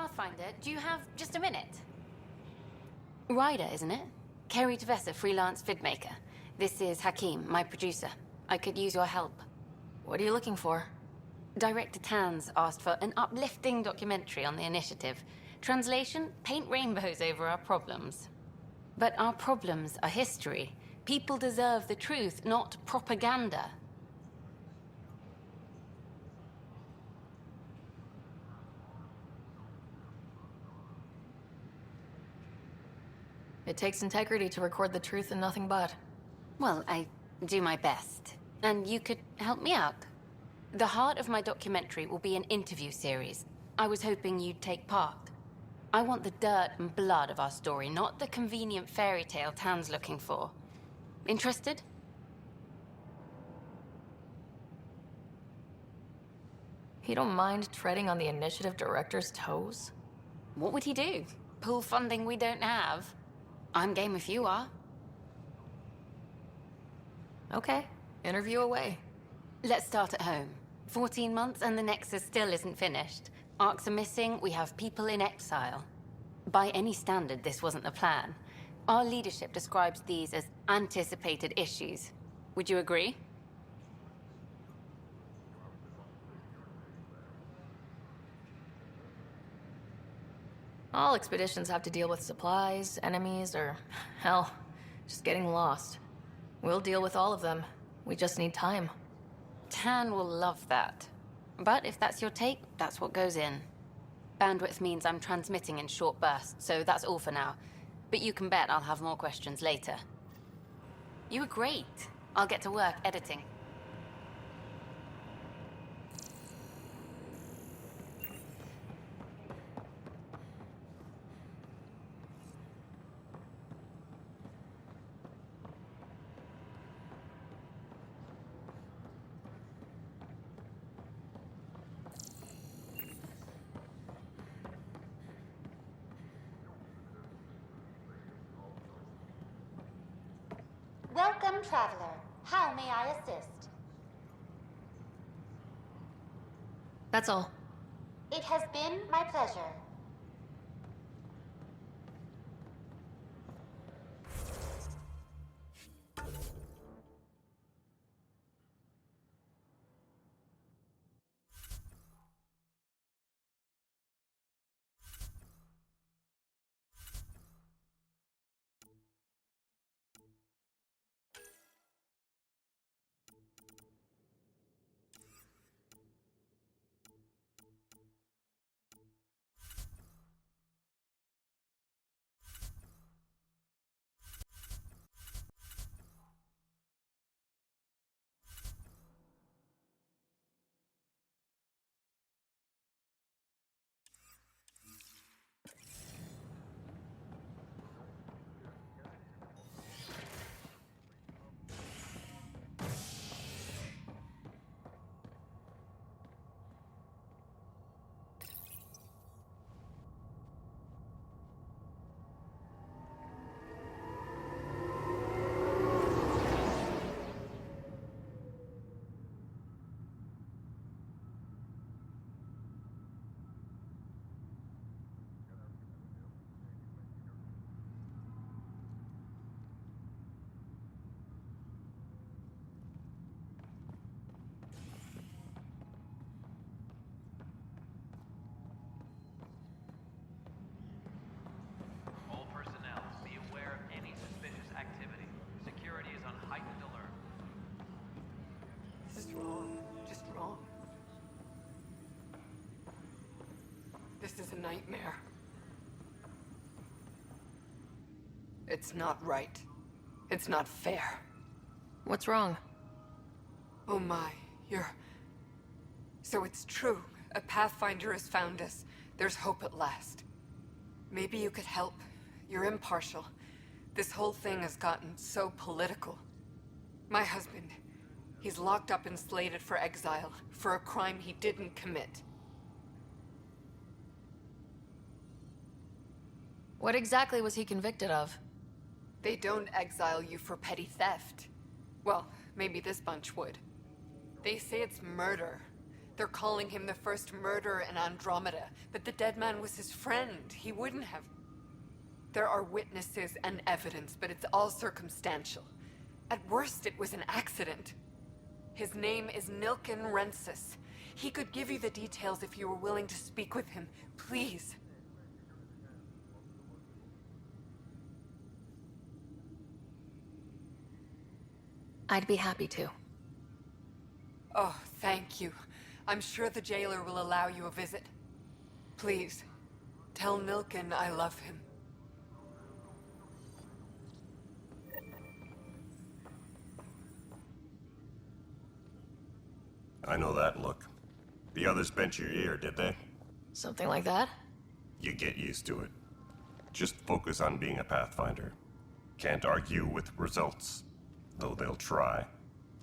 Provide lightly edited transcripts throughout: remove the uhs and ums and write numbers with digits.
Pathfinder, do you have just a minute? Ryder, isn't it? Kerry Tavessa, freelance vidmaker. This is Hakeem, my producer. I could use your help. What are you looking for? Director Tanz asked for an uplifting documentary on the initiative. Translation, paint rainbows over our problems. But our problems are history. People deserve the truth, not propaganda. It takes integrity to record the truth and nothing but. Well, I do my best. And you could help me out. The heart of my documentary will be an interview series. I was hoping you'd take part. I want the dirt and blood of our story, not the convenient fairy tale Tan's looking for. Interested? You don't mind treading on the initiative director's toes? What would he do? Pool funding we don't have? I'm game if you are. Okay, interview away. Let's start at home. 14 months and the Nexus still isn't finished. Arcs are missing, we have people in exile. By any standard, this wasn't the plan. Our leadership describes these as anticipated issues. Would you agree? All expeditions have to deal with supplies, enemies, or, hell, just getting lost. We'll deal with all of them. We just need time. Tan will love that. But if that's your take, that's what goes in. Bandwidth means I'm transmitting in short bursts, so that's all for now. But you can bet I'll have more questions later. You were great. I'll get to work editing. Welcome, traveler. How may I assist? That's all. It has been my pleasure. This is a nightmare. It's not right. It's not fair. What's wrong? Oh my, So it's true. A Pathfinder has found us. There's hope at last. Maybe you could help. You're impartial. This whole thing has gotten so political. My husband, he's locked up and slated for exile for a crime he didn't commit. What exactly was he convicted of? They don't exile you for petty theft. Well, maybe this bunch would. They say it's murder. They're calling him the first murderer in Andromeda, but the dead man was his friend. He wouldn't have... There are witnesses and evidence, but it's all circumstantial. At worst, it was an accident. His name is Nilken Rensis. He could give you the details if you were willing to speak with him. Please. I'd be happy to. Oh, thank you. I'm sure the jailer will allow you a visit. Please, tell Nilken I love him. I know that look. The others bent your ear, did they? Something like that? You get used to it. Just focus on being a Pathfinder. Can't argue with results, though they'll try.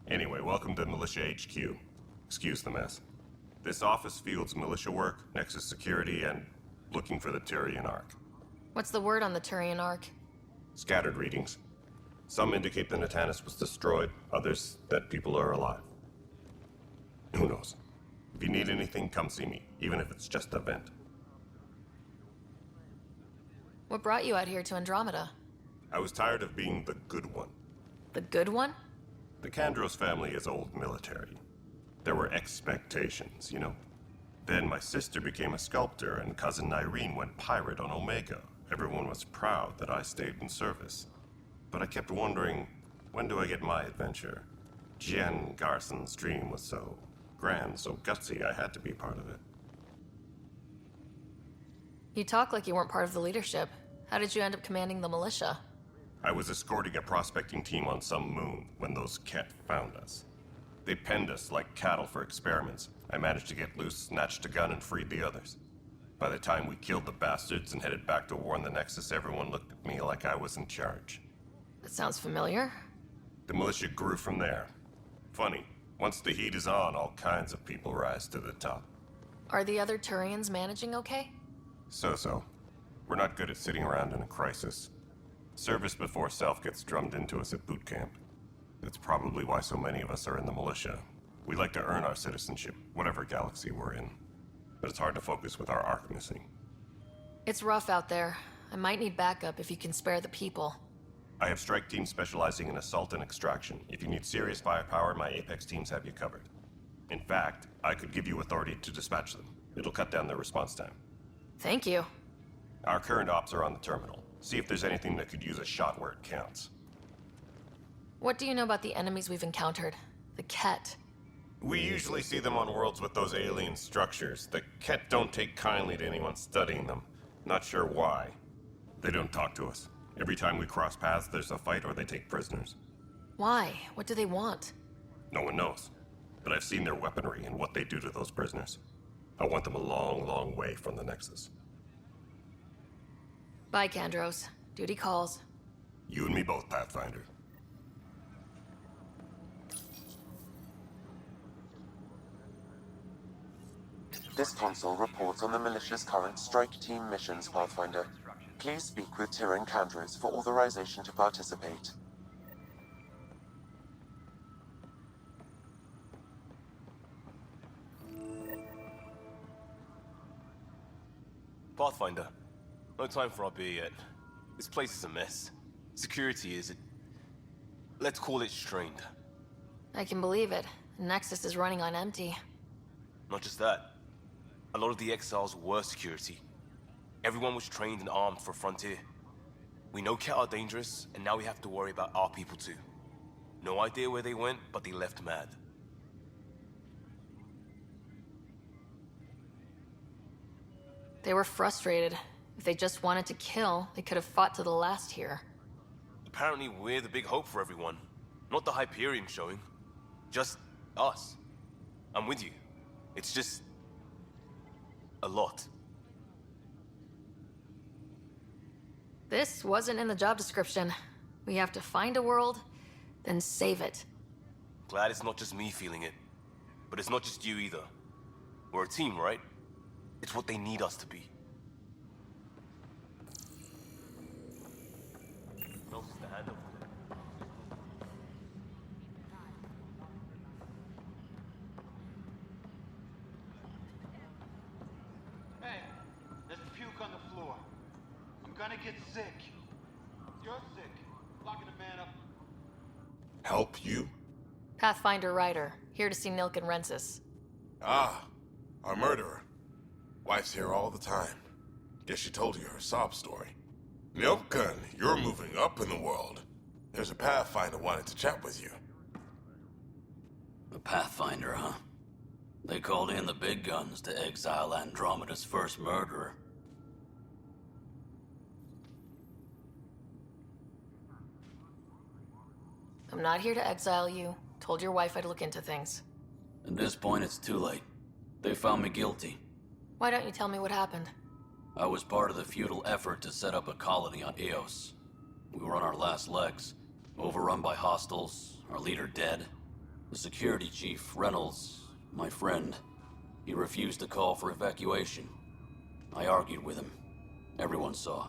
Anyway, welcome to Militia HQ. Excuse the mess. This office fields militia work, Nexus security, and looking for the Turian Ark. What's the word on the Turian Ark? Scattered readings. Some indicate the Natanus was destroyed, others that people are alive. Who knows? If you need anything, come see me, even if it's just a vent. What brought you out here to Andromeda? I was tired of being the good one. The good one? The Kandros family is old military. There were expectations, you know. Then my sister became a sculptor and cousin Irene went pirate on Omega. Everyone was proud that I stayed in service. But I kept wondering, when do I get my adventure? Jen Garson's dream was so grand, so gutsy, I had to be part of it. You talk like you weren't part of the leadership. How did you end up commanding the militia? I was escorting a prospecting team on some moon when those Ket found us. They penned us like cattle for experiments. I managed to get loose, snatched a gun, and freed the others. By the time we killed the bastards and headed back to warn the Nexus, everyone looked at me like I was in charge. That sounds familiar. The militia grew from there. Funny, once the heat is on, all kinds of people rise to the top. Are the other Turians managing okay? So-so. We're not good at sitting around in a crisis. Service before self gets drummed into us at boot camp. That's probably why so many of us are in the militia. We like to earn our citizenship, whatever galaxy we're in. But it's hard to focus with our arc missing. It's rough out there. I might need backup if you can spare the people. I have strike teams specializing in assault and extraction. If you need serious firepower, my Apex teams have you covered. In fact, I could give you authority to dispatch them. It'll cut down their response time. Thank you. Our current ops are on the terminal. See if there's anything that could use a shot where it counts. What do you know about the enemies we've encountered? The Ket. We usually see them on worlds with those alien structures. The Ket don't take kindly to anyone studying them. Not sure why. They don't talk to us. Every time we cross paths, there's a fight or they take prisoners. Why? What do they want? No one knows. But I've seen their weaponry and what they do to those prisoners. I want them a long, long way from the Nexus. Bye, Kandros. Duty calls. You and me both, Pathfinder. This console reports on the militia's current strike team missions, Pathfinder. Please speak with Tyrion Kandros for authorization to participate. Pathfinder, no time for our beer yet. This place is a mess. Security is... let's call it strained. I can believe it. Nexus is running on empty. Not just that. A lot of the exiles were security. Everyone was trained and armed for Frontier. We know Ket are dangerous, and now we have to worry about our people too. No idea where they went, but they left mad. They were frustrated. If they just wanted to kill, they could have fought to the last here. Apparently we're the big hope for everyone. Not the Hyperion showing. Just us. I'm with you. It's just... a lot. This wasn't in the job description. We have to find a world, then save it. Glad it's not just me feeling it. But it's not just you either. We're a team, right? It's what they need us to be. gonna get sick. You're sick. Locking a man up. Help you? Pathfinder Ryder, here to see Nilk and Rensis. Ah, our murderer. Wife's here all the time. Guess she told you her sob story. Nilkan, you're moving up in the world. There's a Pathfinder wanted to chat with you. A Pathfinder, huh? They called in the big guns to exile Andromeda's first murderer. I'm not here to exile you. Told your wife I'd look into things. At this point, it's too late. They found me guilty. Why don't you tell me what happened? I was part of the futile effort to set up a colony on Eos. We were on our last legs, overrun by hostiles, our leader dead. The security chief, Reynolds, my friend, he refused to call for evacuation. I argued with him. Everyone saw.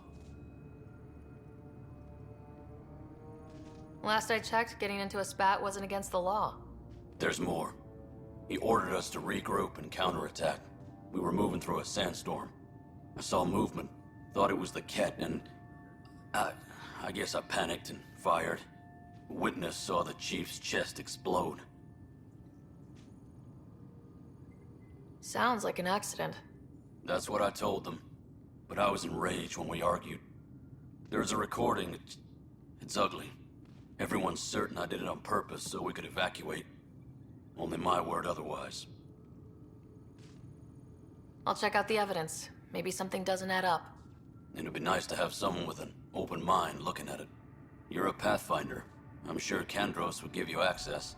Last I checked, getting into a spat wasn't against the law. There's more. He ordered us to regroup and counterattack. We were moving through a sandstorm. I saw movement, thought it was the Ket, and I guess I panicked and fired. Witness saw the chief's chest explode. Sounds like an accident. That's what I told them. But I was enraged when we argued. There's a recording. It's ugly. Everyone's certain I did it on purpose so we could evacuate. Only my word otherwise. I'll check out the evidence. Maybe something doesn't add up. It'd be nice to have someone with an open mind looking at it. You're a Pathfinder. I'm sure Kandros would give you access.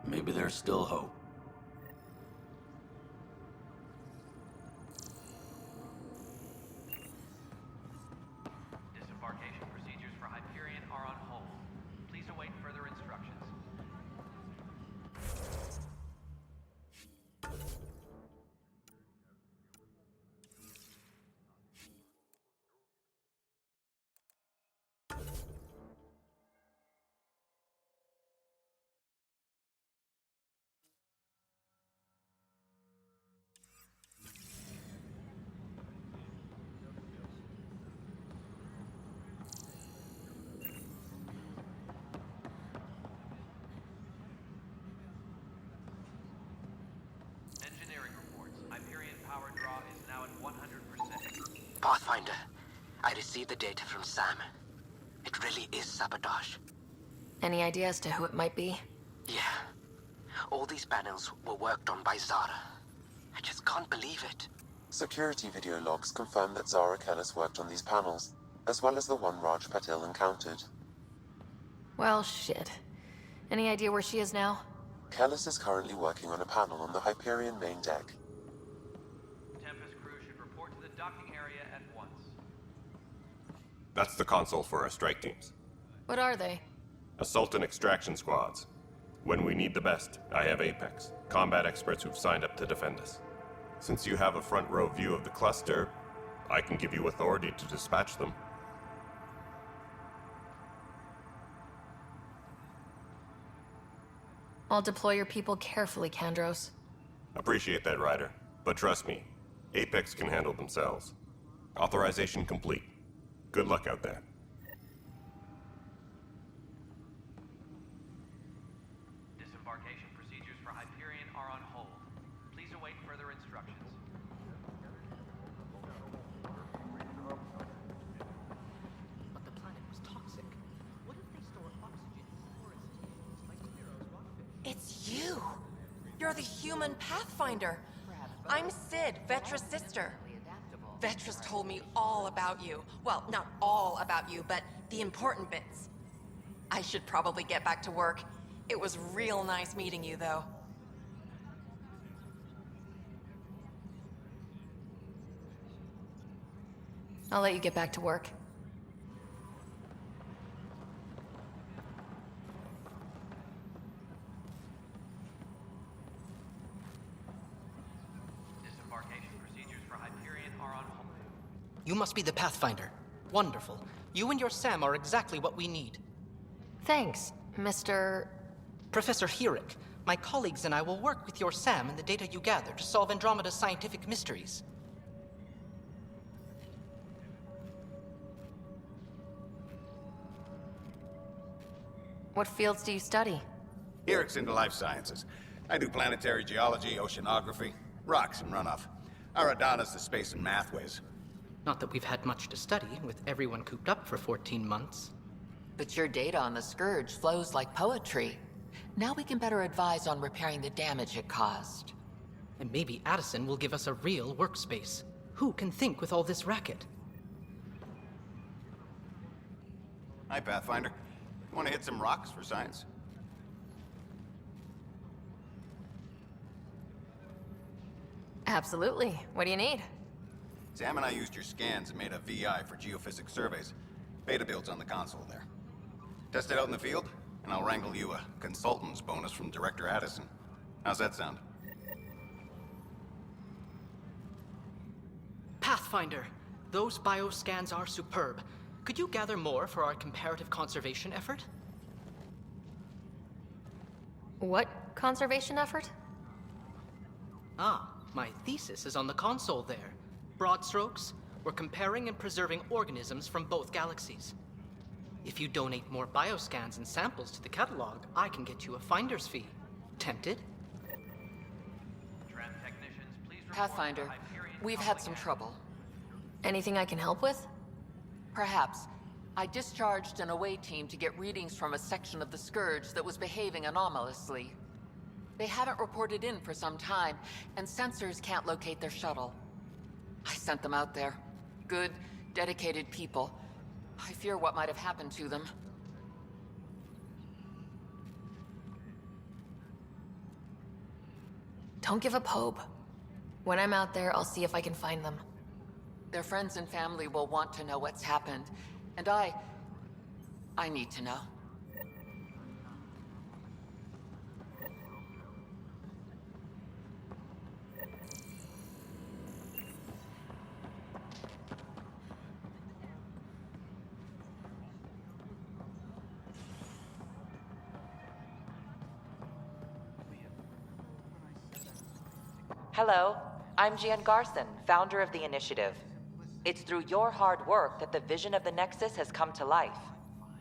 Maybe there's still hope. Disembarkation procedures for Hyperion are on hold. Please await further instructions. Engineering reports. Hyperion power draw is now at 100%. Pathfinder, I received the data from Sam. It really is sabotage. Any idea as to who it might be? Yeah. All these panels were worked on by Zara. I just can't believe it. Security video logs confirm that Zara Kellis worked on these panels, as well as the one Raj Patil encountered. Well, shit. Any idea where she is now? Kellis is currently working on a panel on the Hyperion main deck. Tempest crew should report to the docking area at once. That's the console for our strike teams. What are they? Assault and extraction squads. When we need the best, I have Apex, combat experts who've signed up to defend us. Since you have a front row view of the cluster, I can give you authority to dispatch them. I'll deploy your people carefully, Kandros. Appreciate that, Ryder. But trust me, Apex can handle themselves. Authorization complete. Good luck out there. Disembarkation procedures for Hyperion are on hold. Please await further instructions. But the planet was toxic. What if they store oxygen in forest tails like Spiro's rockfish? It's you! You're the human Pathfinder. I'm Sid, Vetra's sister. Vetra's told me all about you. Well, not all about you, but the important bits. I should probably get back to work. It was real nice meeting you, though. I'll let you get back to work. Disembarkation procedures for Hyperion are on hold. You must be the Pathfinder. Wonderful. You and your Sam are exactly what we need. Thanks, Mr. Professor Herrick, my colleagues and I will work with your Sam and the data you gather to solve Andromeda's scientific mysteries. What fields do you study? Here it's into life sciences. I do planetary geology, oceanography, rocks and runoff. Aradana's the space and math whiz. Not that we've had much to study, with everyone cooped up for 14 months. But your data on the Scourge flows like poetry. Now we can better advise on repairing the damage it caused. And maybe Addison will give us a real workspace. Who can think with all this racket? Hi, Pathfinder. Want to hit some rocks for science? Absolutely. What do you need? Sam and I used your scans and made a VI for geophysics surveys. Beta builds on the console there. Test it out in the field, and I'll wrangle you a consultant's bonus from Director Addison. How's that sound? Pathfinder, those bioscans are superb. Could you gather more for our comparative conservation effort? What conservation effort? Ah, my thesis is on the console there. Broad strokes, we're comparing and preserving organisms from both galaxies. If you donate more bioscans and samples to the catalog, I can get you a finder's fee. Tempted? Pathfinder, we've had some trouble. Anything I can help with? Perhaps. I discharged an away team to get readings from a section of the Scourge that was behaving anomalously. They haven't reported in for some time, and sensors can't locate their shuttle. I sent them out there. Good, dedicated people. I fear what might have happened to them. Don't give up hope. When I'm out there, I'll see if I can find them. Their friends and family will want to know what's happened, and I need to know. Hello, I'm Gian Garson, founder of the initiative. It's through your hard work that the vision of the Nexus has come to life.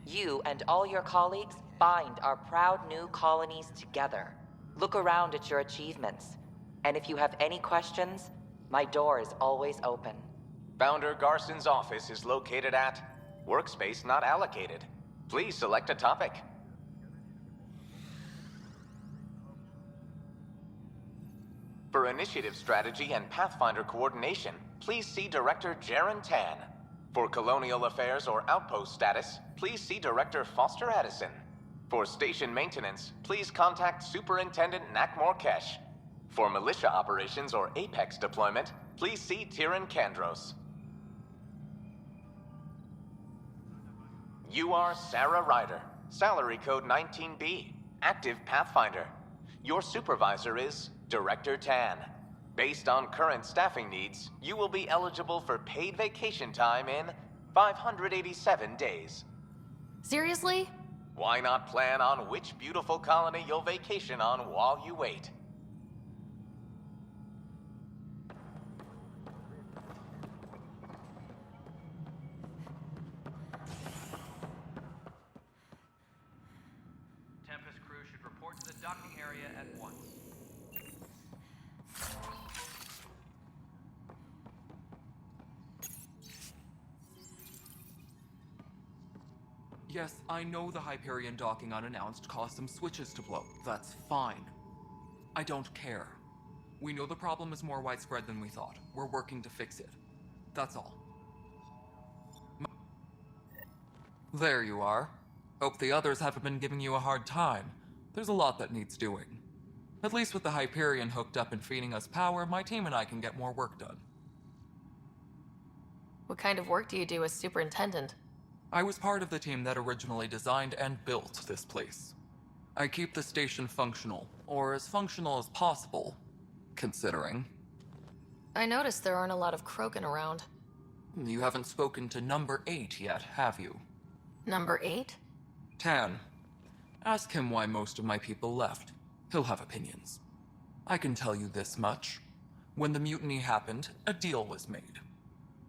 You and all your colleagues bind our proud new colonies together. Look around at your achievements. And if you have any questions, my door is always open. Founder Garson's office is located at Workspace Not Allocated. Please select a topic. For initiative strategy and Pathfinder coordination, please see Director Jaren Tan. For colonial affairs or outpost status, please see Director Foster Addison. For station maintenance, please contact Superintendent Nakmor Kesh. For militia operations or Apex deployment, please see Tyran Kandros. You are Sarah Ryder, salary code 19B, active Pathfinder. Your supervisor is Director Tan. Based on current staffing needs, you will be eligible for paid vacation time in 587 days. Seriously? Why not plan on which beautiful colony you'll vacation on while you wait? Tempest crew should report to the docking area at once. Yes, I know the Hyperion docking unannounced caused some switches to blow. That's fine. I don't care. We know the problem is more widespread than we thought. We're working to fix it. That's all. There you are. Hope the others haven't been giving you a hard time. There's a lot that needs doing. At least with the Hyperion hooked up and feeding us power, my team and I can get more work done. What kind of work do you do as superintendent? I was part of the team that originally designed and built this place. I keep the station functional, or as functional as possible, considering. I noticed there aren't a lot of Krogan around. You haven't spoken to number 8 yet, have you? Number 8? Tan. Ask him why most of my people left. He'll have opinions. I can tell you this much. When the mutiny happened, a deal was made.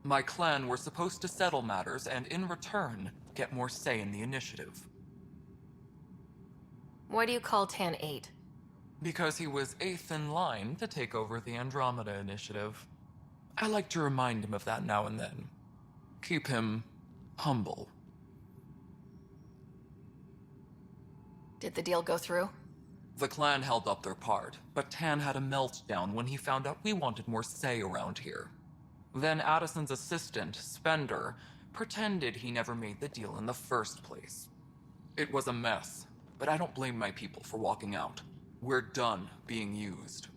My clan were supposed to settle matters and, in return, get more say in the initiative. Why do you call Tan 8? Because he was 8th in line to take over the Andromeda initiative. I like to remind him of that now and then. Keep him humble. Did the deal go through? The clan held up their part, but Tan had a meltdown when he found out we wanted more say around here. Then Addison's assistant, Spender, pretended he never made the deal in the first place. It was a mess, but I don't blame my people for walking out. We're done being used.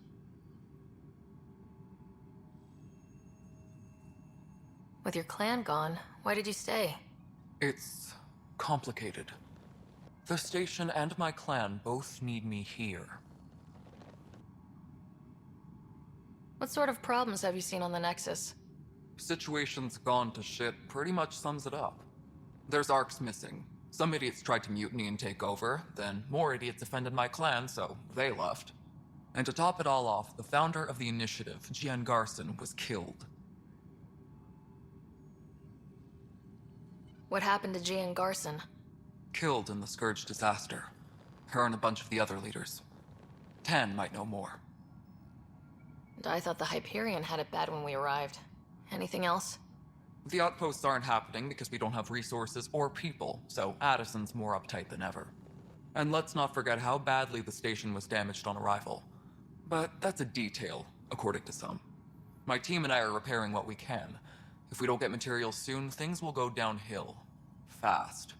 With your clan gone, why did you stay? It's complicated. The station and my clan both need me here. What sort of problems have you seen on the Nexus? Situation's gone to shit pretty much sums it up. There's arcs missing. Some idiots tried to mutiny and take over, then more idiots offended my clan, so they left. And to top it all off, the founder of the initiative, Gian Garson, was killed. What happened to Gian Garson? Killed in the Scourge disaster. Her and a bunch of the other leaders. Tan might know more. And I thought the Hyperion had it bad when we arrived. Anything else? The outposts aren't happening because we don't have resources or people, so Addison's more uptight than ever. And let's not forget how badly the station was damaged on arrival. But that's a detail, according to some. My team and I are repairing what we can. If we don't get materials soon, things will go downhill. Fast.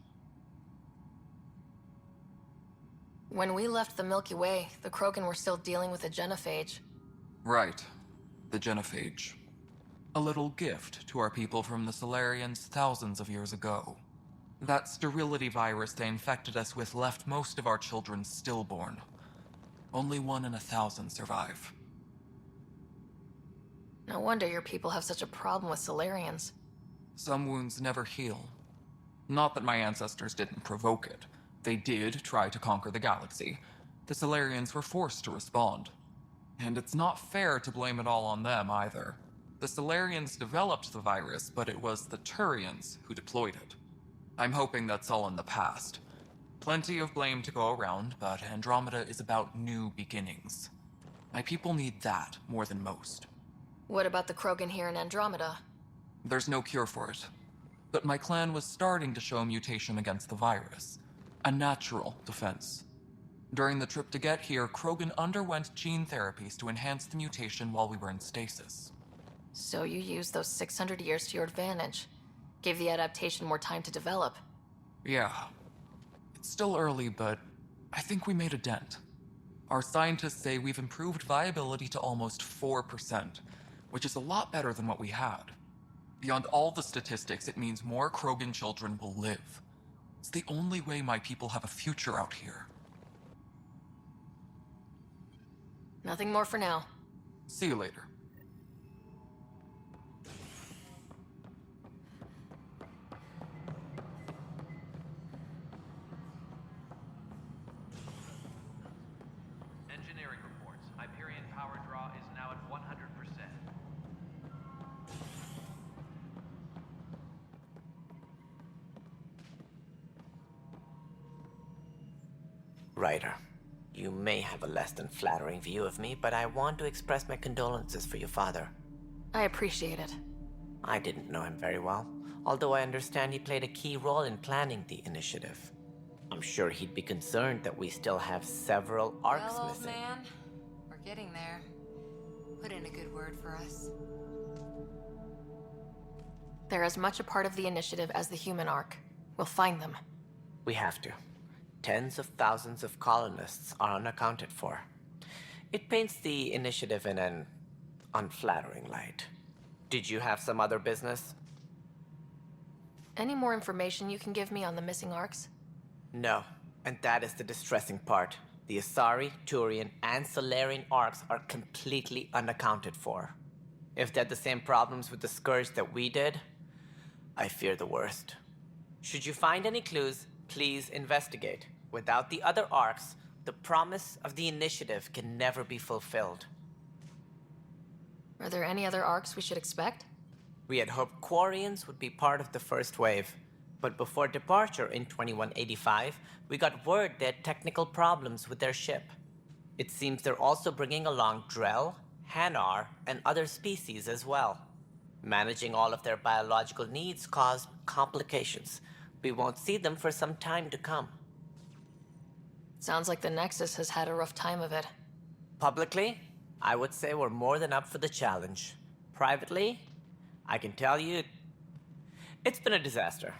When we left the Milky Way, the Krogan were still dealing with the genophage. Right. The genophage. A little gift to our people from the Solarians thousands of years ago. That sterility virus they infected us with left most of our children stillborn. Only 1 in 1,000 survive. No wonder your people have such a problem with Solarians. Some wounds never heal. Not that my ancestors didn't provoke it. They did try to conquer the galaxy. The Solarians were forced to respond. And it's not fair to blame it all on them either. The Solarians developed the virus, but it was the Turians who deployed it. I'm hoping that's all in the past. Plenty of blame to go around, but Andromeda is about new beginnings. My people need that more than most. What about the Krogan here in Andromeda? There's no cure for it. But my clan was starting to show a mutation against the virus. A natural defense. During the trip to get here, Krogan underwent gene therapies to enhance the mutation while we were in stasis. So you used those 600 years to your advantage. Gave the adaptation more time to develop. Yeah. It's still early, but I think we made a dent. Our scientists say we've improved viability to almost 4%, which is a lot better than what we had. Beyond all the statistics, it means more Krogan children will live. It's the only way my people have a future out here. Nothing more for now. See you later. Engineering reports. Hyperion power draw is now at 100%. Ryder, you may have a less than flattering view of me, but I want to express my condolences for your father. I appreciate it. I didn't know him very well, although I understand he played a key role in planning the initiative. I'm sure he'd be concerned that we still have several arcs Well, old missing. man, we're getting there. Put in a good word for us. They're as much a part of the initiative as the human arc. We'll find them. We have to. Tens of thousands of colonists are unaccounted for. It paints the initiative in an unflattering light. Did you have some other business? Any more information you can give me on the missing arcs? No, and that is the distressing part. The Asari, Turian, and Solarian arcs are completely unaccounted for. If they had the same problems with the Scourge that we did, I fear the worst. Should you find any clues, please investigate. Without the other arcs, the promise of the initiative can never be fulfilled. Are there any other arcs we should expect? We had hoped Quarians would be part of the first wave, But before departure in 2185, we got word they had technical problems with their ship. It seems they're also bringing along Drell, Hanar, and other species as well. Managing all of their biological needs caused complications. We won't see them for some time to come. Sounds like the Nexus has had a rough time of it. Publicly, I would say we're more than up for the challenge. Privately, I can tell you, it's been a disaster.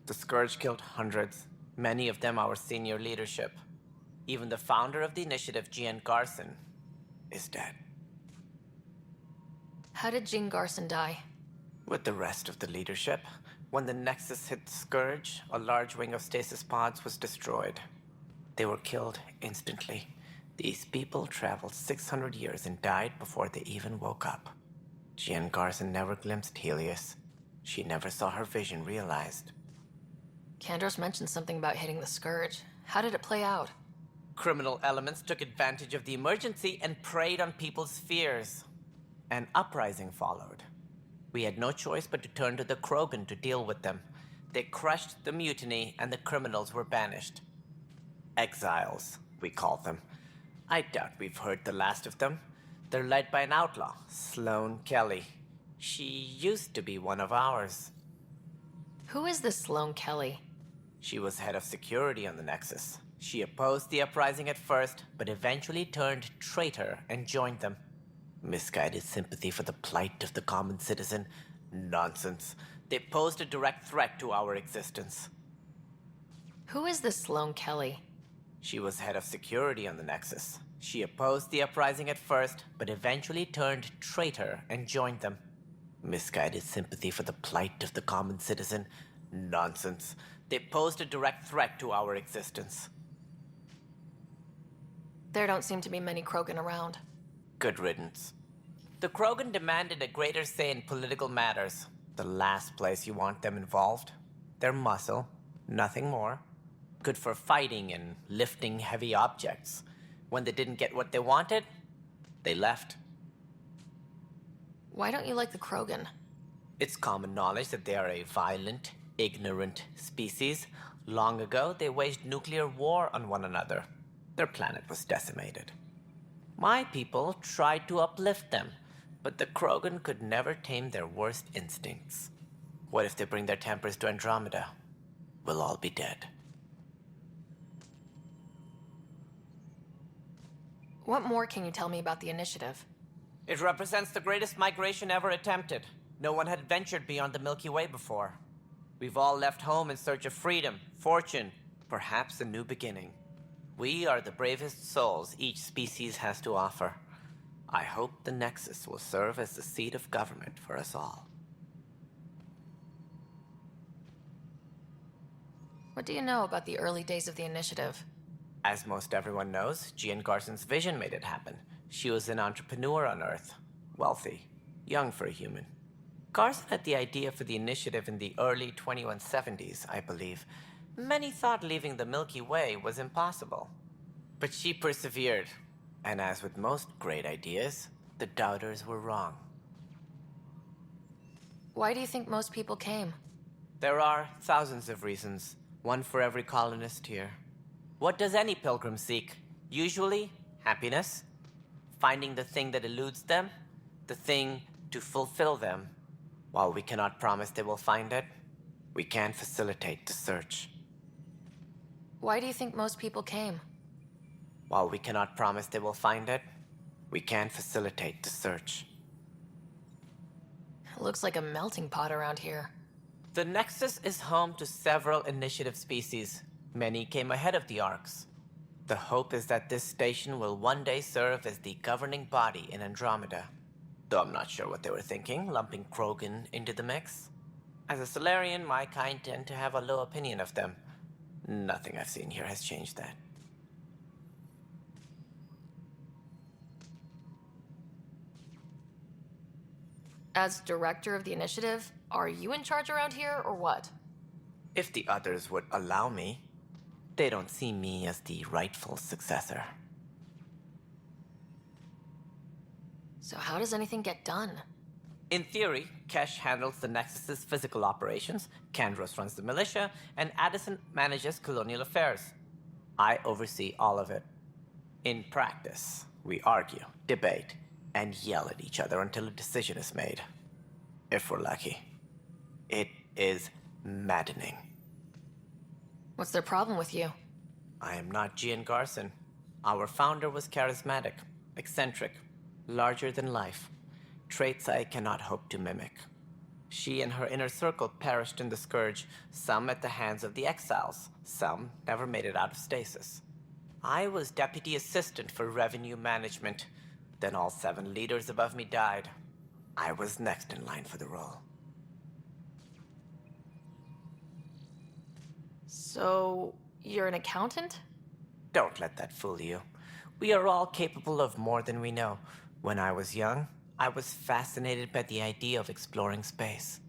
The Scourge killed hundreds, many of them our senior leadership. Even the founder of the initiative, Gian Garson, is dead. How did Jean Garson die? With the rest of the leadership, when the Nexus hit the Scourge, a large wing of stasis pods was destroyed. They were killed instantly. These people traveled 600 years and died before they even woke up. Jean Garson never glimpsed Helios. She never saw her vision realized. Kandros mentioned something about hitting the Scourge. How did it play out? Criminal elements took advantage of the emergency and preyed on people's fears. An uprising followed. We had no choice but to turn to the Krogan to deal with them. They crushed the mutiny and the criminals were banished. Exiles, we call them. I doubt we've heard the last of them. They're led by an outlaw, Sloane Kelly. She used to be one of ours. Who is this Sloane Kelly? She was head of security on the Nexus. She opposed the uprising at first, but eventually turned traitor and joined them. Misguided sympathy for the plight of the common citizen? Nonsense. They posed a direct threat to our existence. Who is this Sloane Kelly? She was head of security on the Nexus. She opposed the uprising at first, but eventually turned traitor and joined them. Misguided sympathy for the plight of the common citizen? Nonsense. They posed a direct threat to our existence. There don't seem to be many Krogan around. Good riddance. The Krogan demanded a greater say in political matters. The last place you want them involved. Their muscle, nothing more. Good for fighting and lifting heavy objects. When they didn't get what they wanted, they left. Why don't you like the Krogan? It's common knowledge that they are a violent, ignorant species. Long ago, they waged nuclear war on one another. Their planet was decimated. My people tried to uplift them, but the Krogan could never tame their worst instincts. What if they bring their tempers to Andromeda? We'll all be dead. What more can you tell me about the initiative? It represents the greatest migration ever attempted. No one had ventured beyond the Milky Way before. We've all left home in search of freedom, fortune, perhaps a new beginning. We are the bravest souls each species has to offer. I hope the Nexus will serve as the seat of government for us all. What do you know about the early days of the initiative? As most everyone knows, Gian Garson's vision made it happen. She was an entrepreneur on Earth. Wealthy. Young for a human. Garson had the idea for the initiative in the early 2170s, I believe. Many thought leaving the Milky Way was impossible. But she persevered. And as with most great ideas, the doubters were wrong. Why do you think most people came? There are thousands of reasons, one for every colonist here. What does any pilgrim seek? Usually, happiness. Finding the thing that eludes them, the thing to fulfill them. While we cannot promise they will find it, we can facilitate the search. Why do you think most people came? While we cannot promise they will find it, we can facilitate the search. It looks like a melting pot around here. The Nexus is home to several initiative species. Many came ahead of the Arks. The hope is that this station will one day serve as the governing body in Andromeda. Though I'm not sure what they were thinking, lumping Krogan into the mix. As a Solarian, my kind tend to have a low opinion of them. Nothing I've seen here has changed that. As director of the initiative, are you in charge around here, or what? If the others would allow me, they don't see me as the rightful successor. So how does anything get done? In theory, Kesh handles the Nexus's physical operations, Kandros runs the militia, and Addison manages colonial affairs. I oversee all of it. In practice, we argue, debate, and yell at each other until a decision is made. If we're lucky. It is maddening. What's their problem with you? I am not Gian Garson. Our founder was charismatic, eccentric, larger than life. Traits I cannot hope to mimic. She and her inner circle perished in the Scourge, some at the hands of the Exiles, some never made it out of stasis. I was deputy assistant for revenue management. Then all 7 leaders above me died. I was next in line for the role. So, you're an accountant? Don't let that fool you. We are all capable of more than we know. When I was young, I was fascinated by the idea of exploring space.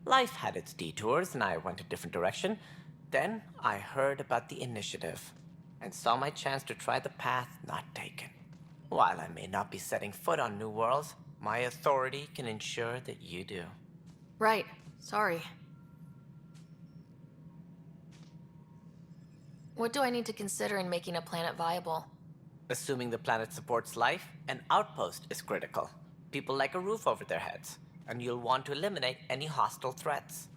Life had its detours, and I went a different direction. Then I heard about the initiative, and saw my chance to try the path not taken. While I may not be setting foot on new worlds, my authority can ensure that you do. Right. Sorry. What do I need to consider in making a planet viable? Assuming the planet supports life, an outpost is critical. People like a roof over their heads, and you'll want to eliminate any hostile threats.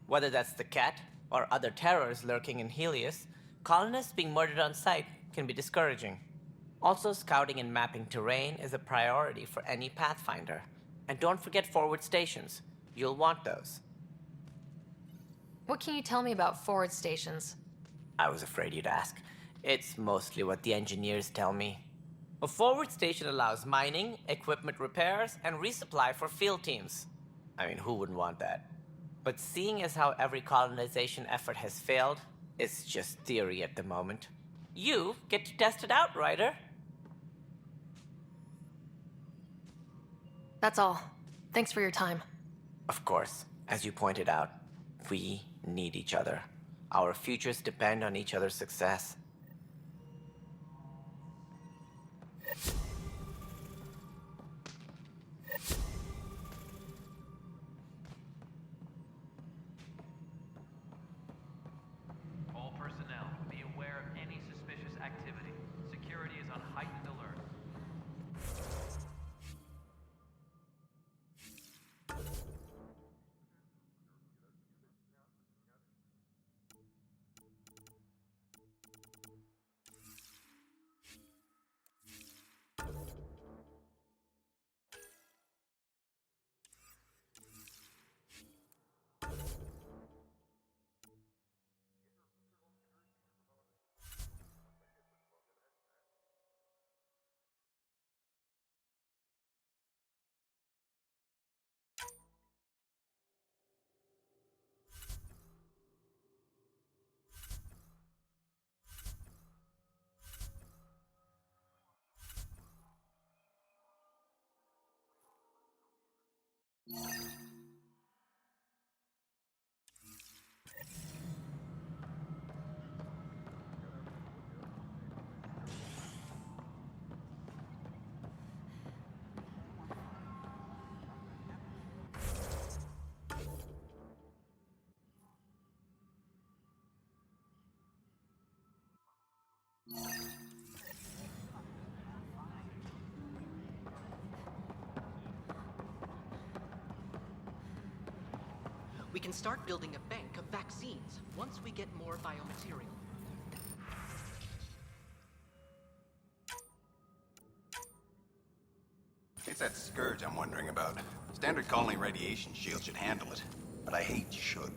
Whether that's the cat or other terrors lurking in Helios, colonists being murdered on sight can be discouraging. Also, scouting and mapping terrain is a priority for any Pathfinder. And don't forget forward stations. You'll want those. What can you tell me about forward stations? I was afraid you'd ask. It's mostly what the engineers tell me. A forward station allows mining, equipment repairs, and resupply for field teams. I mean, who wouldn't want that? But seeing as how every colonization effort has failed, it's just theory at the moment. You get to test it out, Ryder. That's all. Thanks for your time. Of course, as you pointed out, we need each other. Our futures depend on each other's success. All personnel, be aware of any suspicious activity. Security is on heightened alert. We can start building a bank of vaccines once we get more biomaterial. It's that scourge I'm wondering about. Standard colony radiation shield should handle it, but I hate should.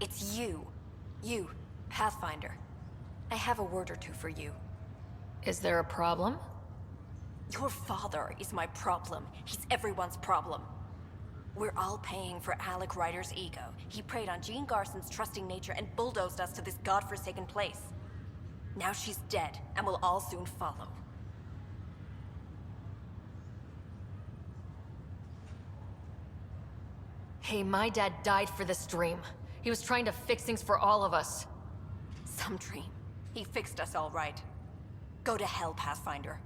It's you. You, Pathfinder. I have a word or two for you. Is there a problem? Your father is my problem. He's everyone's problem. We're all paying for Alec Ryder's ego. He preyed on Jean Garson's trusting nature and bulldozed us to this godforsaken place. Now she's dead, and we'll all soon follow. Hey, my dad died for this dream. He was trying to fix things for all of us. Some dream. He fixed us all right. Go to hell, Pathfinder.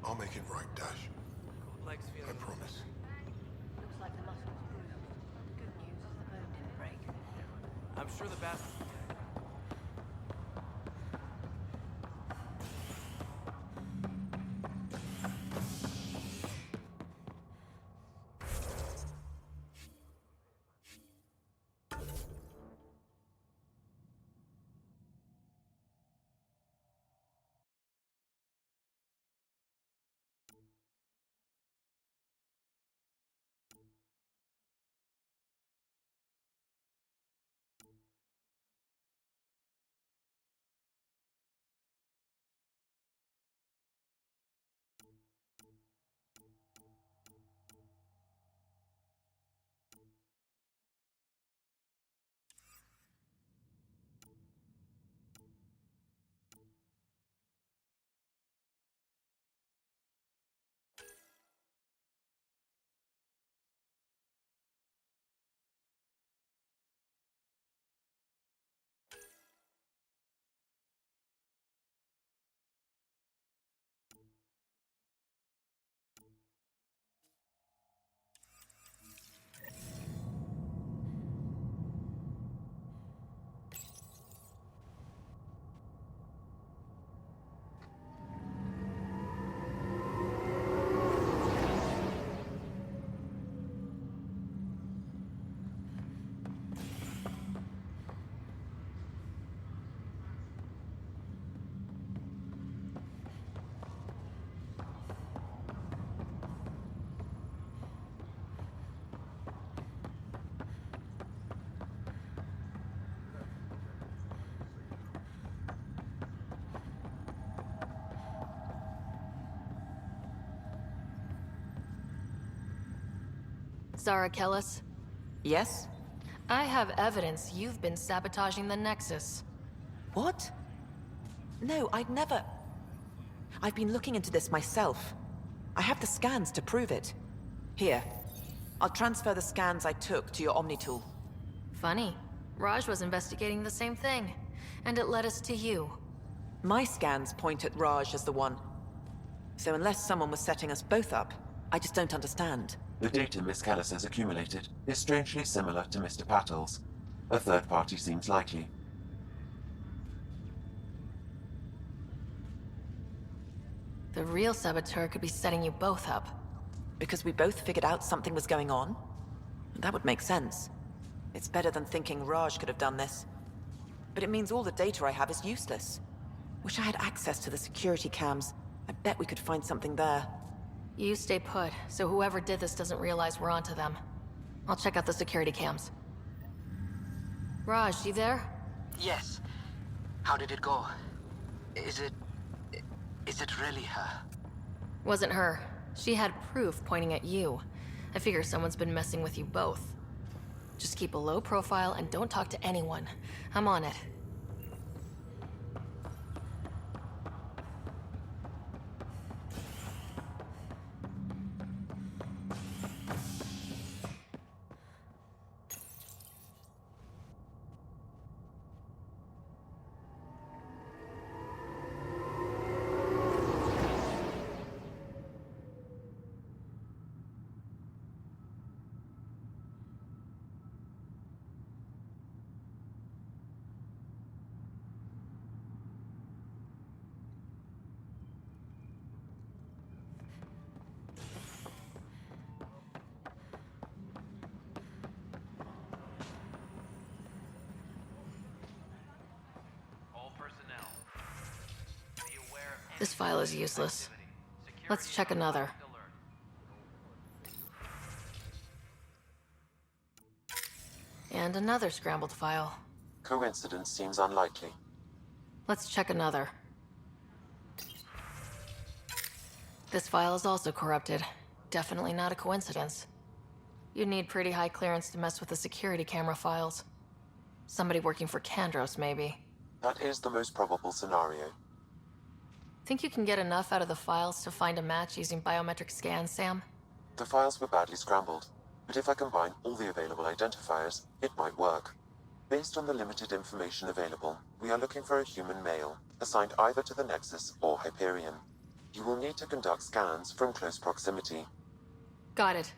I'll make it right, Dash. I promise. Looks like the muscles grew. Good news is the bone didn't break. I'm sure the best. Zara Kellis? Yes? I have evidence you've been sabotaging the Nexus. What? No, I'd never... I've been looking into this myself. I have the scans to prove it. Here. I'll transfer the scans I took to your Omni tool. Funny. Raj was investigating the same thing, and it led us to you. My scans point at Raj as the one. So unless someone was setting us both up, I just don't understand. The data Miss Kellis has accumulated is strangely similar to Mr. Patel's. A third party seems likely. The real saboteur could be setting you both up. Because we both figured out something was going on? That would make sense. It's better than thinking Raj could have done this. But it means all the data I have is useless. Wish I had access to the security cams. I bet we could find something there. You stay put, so whoever did this doesn't realize we're onto them. I'll check out the security cams. Raj, you there? Yes. How did it go? Is it really her? Wasn't her. She had proof pointing at you. I figure someone's been messing with you both. Just keep a low profile and don't talk to anyone. I'm on it. This file is useless. Let's check another. And another scrambled file. Coincidence seems unlikely. Let's check another. This file is also corrupted. Definitely not a coincidence. You'd need pretty high clearance to mess with the security camera files. Somebody working for Kandros, maybe. That is the most probable scenario. Think you can get enough out of the files to find a match using biometric scans, Sam? The files were badly scrambled, but if I combine all the available identifiers, it might work. Based on the limited information available, we are looking for a human male, assigned either to the Nexus or Hyperion. You will need to conduct scans from close proximity. Got it.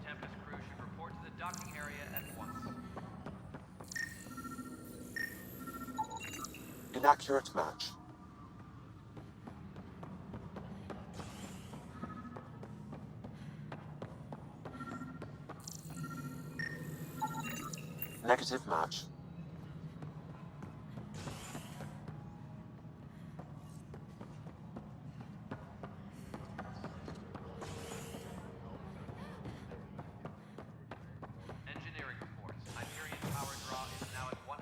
Tempest crew should report to the docking area at once. Inaccurate match. Negative match. Engineering reports. Hyperion power draw is now at 100%.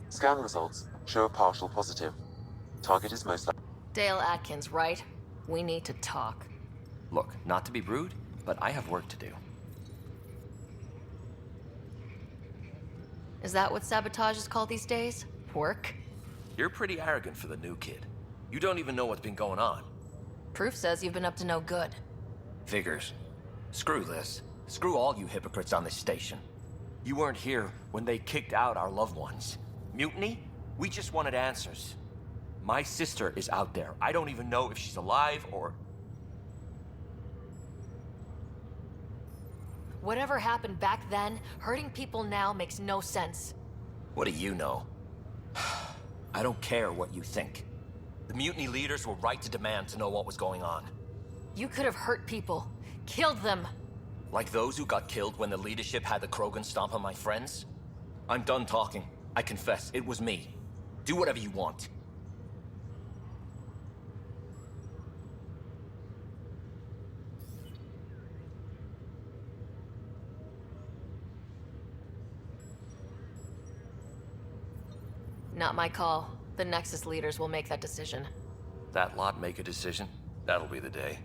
Scan results show a partial positive. Target is most likely. Dale Atkins, right? We need to talk. Look, not to be rude, but I have work to do. Is that what sabotage is called these days? Work? You're pretty arrogant for the new kid. You don't even know what's been going on. Proof says you've been up to no good. Figures. Screw this. Screw all you hypocrites on this station. You weren't here when they kicked out our loved ones. Mutiny? We just wanted answers. My sister is out there. I don't even know if she's alive or... Whatever happened back then, hurting people now makes no sense. What do you know? I don't care what you think. The mutiny leaders were right to demand to know what was going on. You could have hurt people. Killed them. Like those who got killed when the leadership had the Krogan stomp on my friends? I'm done talking. I confess, it was me. Do whatever you want. Not my call. The Nexus leaders will make that decision. That lot make a decision? That'll be the day.